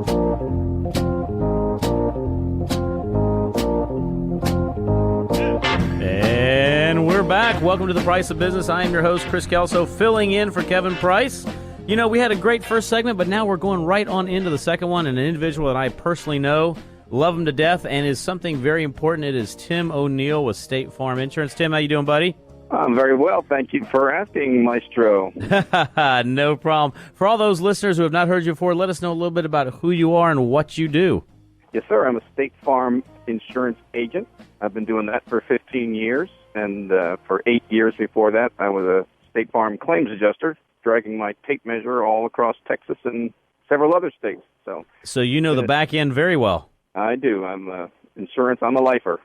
And we're back. Welcome to The Price of Business. I am your host, Chris Kelso, filling in for Kevin Price. You know, we had a great first segment, but now we're going right on into the second one, and an individual that I personally know, love him to death, and is something very important. It is Tim Oniell with State Farm Insurance. Tim, how you doing, buddy? I'm very well. Thank you for asking, Maestro. No problem. For all those listeners who have not heard you before, let us know a little bit about who you are and what you do. Yes, sir. I'm a State Farm insurance agent. I've been doing that for 15 years, and for 8 years before that, I was a State Farm claims adjuster, dragging my tape measure all across Texas and several other states. So you know the back end very well. I do. I'm insurance. I'm a lifer.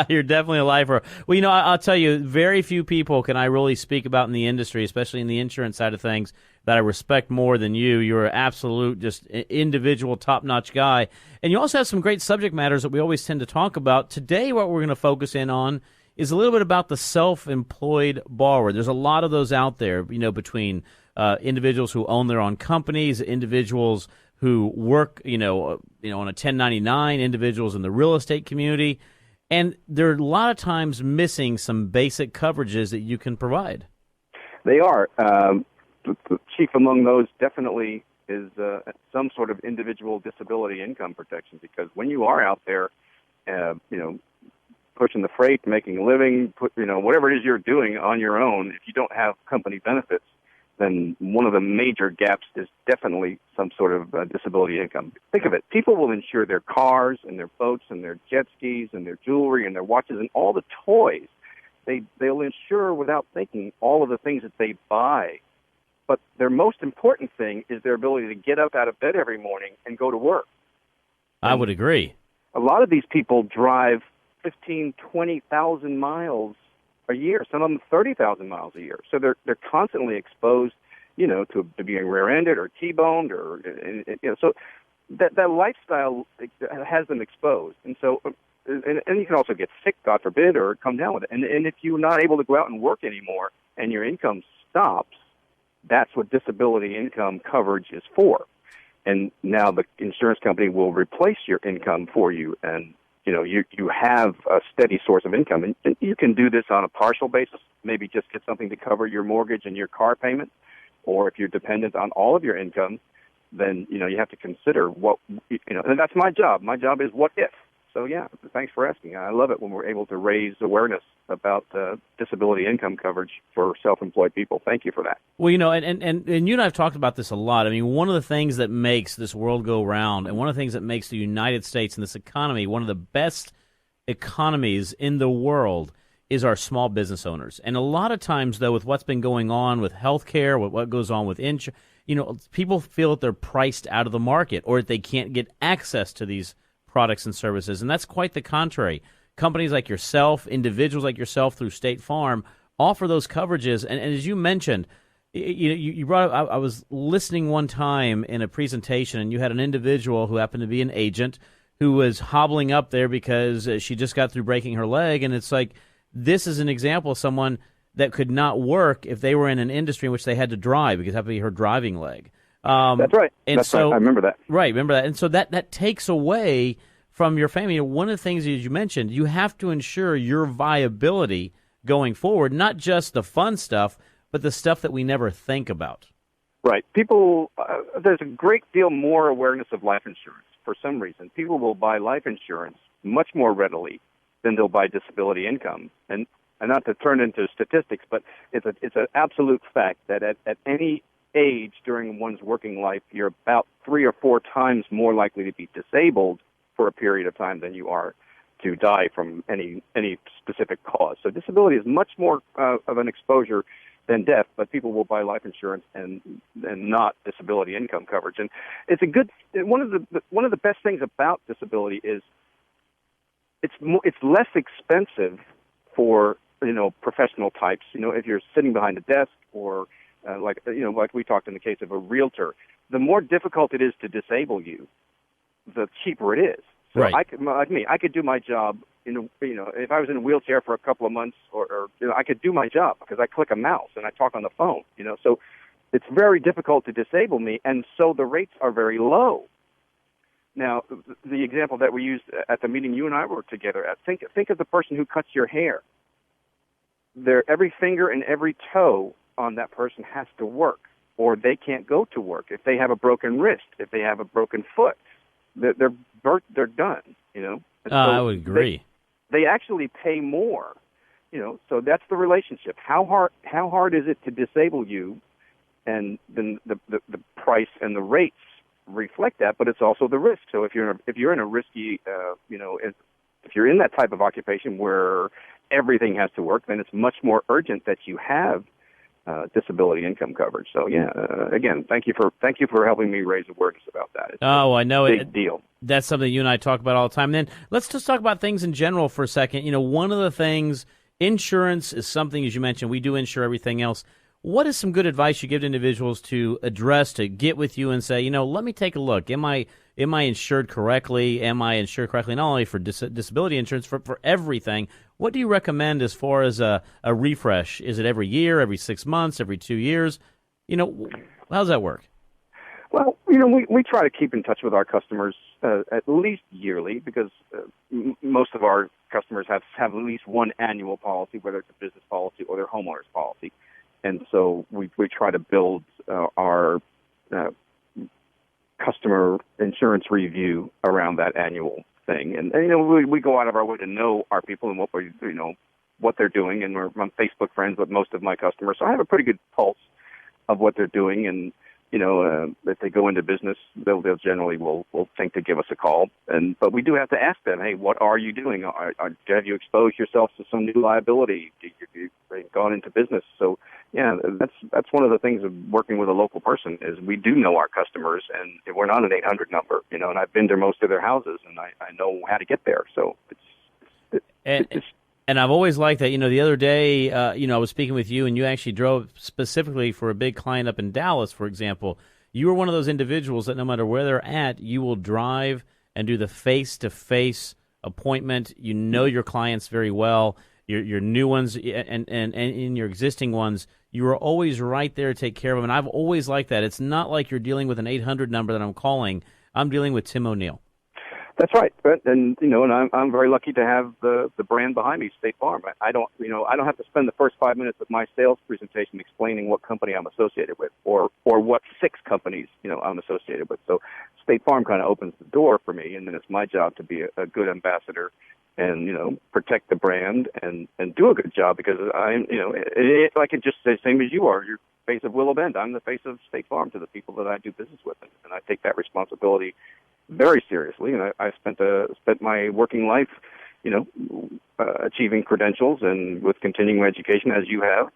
You're definitely a lifer. Well, you know, I'll tell you, very few people can I really speak about in the industry, especially in the insurance side of things, that I respect more than you. You're an absolute, just individual, top-notch guy. And you also have some great subject matters that we always tend to talk about. Today, what we're going to focus in on is a little bit about the self-employed borrower. There's a lot of those out there, you know, between individuals who own their own companies, individuals who work, you know, on a 1099, individuals in the real estate community, and they're a lot of times missing some basic coverages that you can provide. They are. The chief among those definitely is some sort of individual disability income protection, because when you are out there, pushing the freight, making a living, whatever it is you're doing on your own, if you don't have company benefits, then one of the major gaps is definitely some sort of disability income. Think of it. People will insure their cars and their boats and their jet skis and their jewelry and their watches and all the toys. They'll insure without thinking all of the things that they buy. But their most important thing is their ability to get up out of bed every morning and go to work. I would agree. A lot of these people drive 15,000, 20,000 miles a year, some of them 30,000 miles a year. So they're constantly exposed, to being rear-ended or T-boned, so that lifestyle has them exposed. And so, and you can also get sick, God forbid, or come down with it. And if you're not able to go out and work anymore and your income stops, that's what disability income coverage is for. And now the insurance company will replace your income for you, and you have a steady source of income. And you can do this on a partial basis, maybe just get something to cover your mortgage and your car payment. Or if you're dependent on all of your income, then, you have to consider and that's my job. My job is what if. So, yeah, thanks for asking. I love it when we're able to raise awareness about disability income coverage for self-employed people. Thank you for that. Well, and you and I have talked about this a lot. I mean, one of the things that makes this world go round, and one of the things that makes the United States and this economy one of the best economies in the world, is our small business owners. And a lot of times, though, with what's been going on with healthcare, with what goes on with insurance, people feel that they're priced out of the market, or that they can't get access to these products and services. And that's quite the contrary. Companies like yourself, individuals like yourself through State Farm, offer those coverages. And as you mentioned, you brought up, I was listening one time in a presentation, and you had an individual who happened to be an agent who was hobbling up there because she just got through breaking her leg. And it's like, this is an example of someone that could not work if they were in an industry in which they had to drive, because that would be her driving leg. That's right. And That's right. I remember that. Right, remember that. And so that takes away from your family. One of the things, as you mentioned, you have to ensure your viability going forward, not just the fun stuff, but the stuff that we never think about. Right. People, there's a great deal more awareness of life insurance for some reason. People will buy life insurance much more readily than they'll buy disability income. And not to turn into statistics, but it's an absolute fact that at any age during one's working life, you're about 3 or 4 times more likely to be disabled for a period of time than you are to die from any specific cause. So disability is much more of an exposure than death, but people will buy life insurance and not disability income coverage. And it's one of the best things about disability is it's less expensive for professional types. If you're sitting behind a desk or like we talked in the case of a realtor, the more difficult it is to disable you, the cheaper it is. So right. I could do my job. If I was in a wheelchair for a couple of months, or I could do my job because I click a mouse and I talk on the phone. So it's very difficult to disable me, and so the rates are very low. Now, the example that we used at the meeting you and I were together at, think of the person who cuts your hair. Every finger and every toe on that person has to work, or they can't go to work. If they have a broken wrist, if they have a broken foot, they're done. And so I would agree. They actually pay more. So that's the relationship. How hard is it to disable you? And then the price and the rates reflect that, but it's also the risk. So if you're in a risky, if you're in that type of occupation where everything has to work, then it's much more urgent that you have disability income coverage. So again, thank you for helping me raise awareness about that. It's I know big deal. That's something you and I talk about all the time. Then let's just talk about things in general for a second. One of the things, insurance is something, as you mentioned, we do insure everything else. What is some good advice you give to individuals to address, to get with you and say, let me take a look. Am I insured correctly? Am I insured correctly not only for disability insurance, for everything? What do you recommend as far as a refresh? Is it every year, every 6 months, every 2 years? How does that work? Well, we try to keep in touch with our customers at least yearly because most of our customers have at least one annual policy, whether it's a business policy or their homeowner's policy. And so we try to build our customer insurance review around that annual thing. And we go out of our way to know our people and what they're doing. And we're on Facebook friends with most of my customers. So I have a pretty good pulse of what they're doing. And, if they go into business, they'll generally will think to give us a call. But we do have to ask them, hey, what are you doing? Have you exposed yourself to some new liability? You've gone into business. So, that's one of the things of working with a local person is we do know our customers, and we're not an 800 number, and I've been to most of their houses, and I know how to get there. So And I've always liked that. The other day, I was speaking with you, and you actually drove specifically for a big client up in Dallas, for example. You are one of those individuals that no matter where they're at, you will drive and do the face-to-face appointment. You know your clients very well, your new ones, and in your existing ones. You are always right there to take care of them, and I've always liked that. It's not like you're dealing with an 800 number that I'm calling. I'm dealing with Tim Oniell. That's right, and I'm very lucky to have the brand behind me, State Farm. I don't have to spend the first 5 minutes of my sales presentation explaining what company I'm associated with, or what 6 companies I'm associated with. So State Farm kind of opens the door for me, and then it's my job to be a good ambassador and protect the brand and do a good job because I'm I could just say same as you are. You're the face of Willow Bend. I'm the face of State Farm to the people that I do business with, and I take that responsibility very seriously, and I spent my working life, achieving credentials and with continuing education as you have.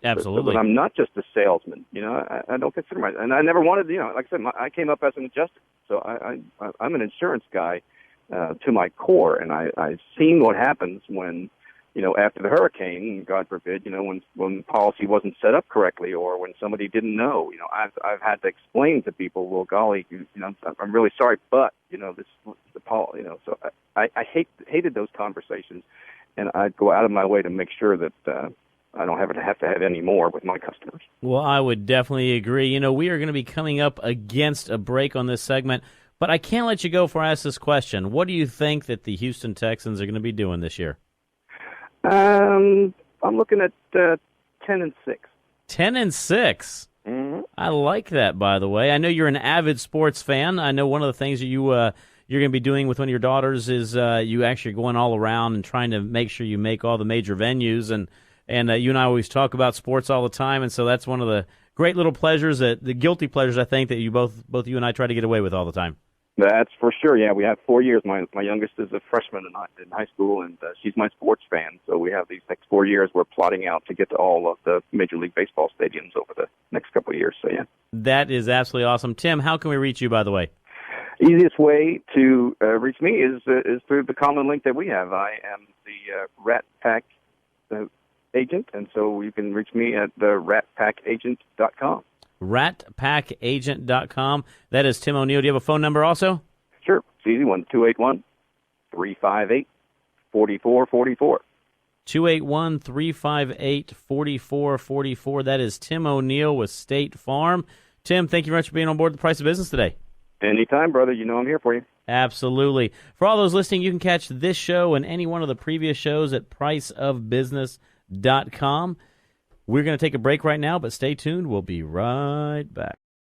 Absolutely. So I'm not just a salesman. I don't consider myself, and I never wanted. Like I said, I came up as an adjuster, so I'm an insurance guy to my core, and I've seen what happens when. After the hurricane, God forbid, when policy wasn't set up correctly or when somebody didn't know, I've had to explain to people, well, golly, I'm really sorry, but, this the policy, so I hated those conversations, and I'd go out of my way to make sure that I don't have to have any more with my customers. Well, I would definitely agree. We are going to be coming up against a break on this segment, but I can't let you go before I ask this question. What do you think that the Houston Texans are going to be doing this year? I'm looking at 10-6. 10-6. Mm-hmm. I like that. By the way, I know you're an avid sports fan. I know one of the things that you're going to be doing with one of your daughters is you actually going all around and trying to make sure you make all the major venues. And you and I always talk about sports all the time, and so that's one of the great little pleasures, the guilty pleasures I think that you both you and I try to get away with all the time. That's for sure. Yeah, we have 4 years. My youngest is a freshman in high school, and she's my sports fan. So we have these next 4 years. We're plotting out to get to all of the Major League Baseball stadiums over the next couple of years. So yeah, that is absolutely awesome. Tim, how can we reach you? By the way, easiest way to reach me is through the common link that we have. I am the Rat Pack agent, and so you can reach me at the ratpackagent.com. ratpackagent.com. That is Tim Oniell. Do you have a phone number also? Sure. It's easy one, 281-358-4444. 281-358-4444. That is Tim Oniell with State Farm. Tim, thank you very much for being on board The Price of Business today. Anytime, brother. I'm here for you. Absolutely. For all those listening, you can catch this show and any one of the previous shows at priceofbusiness.com. We're going to take a break right now, but stay tuned. We'll be right back.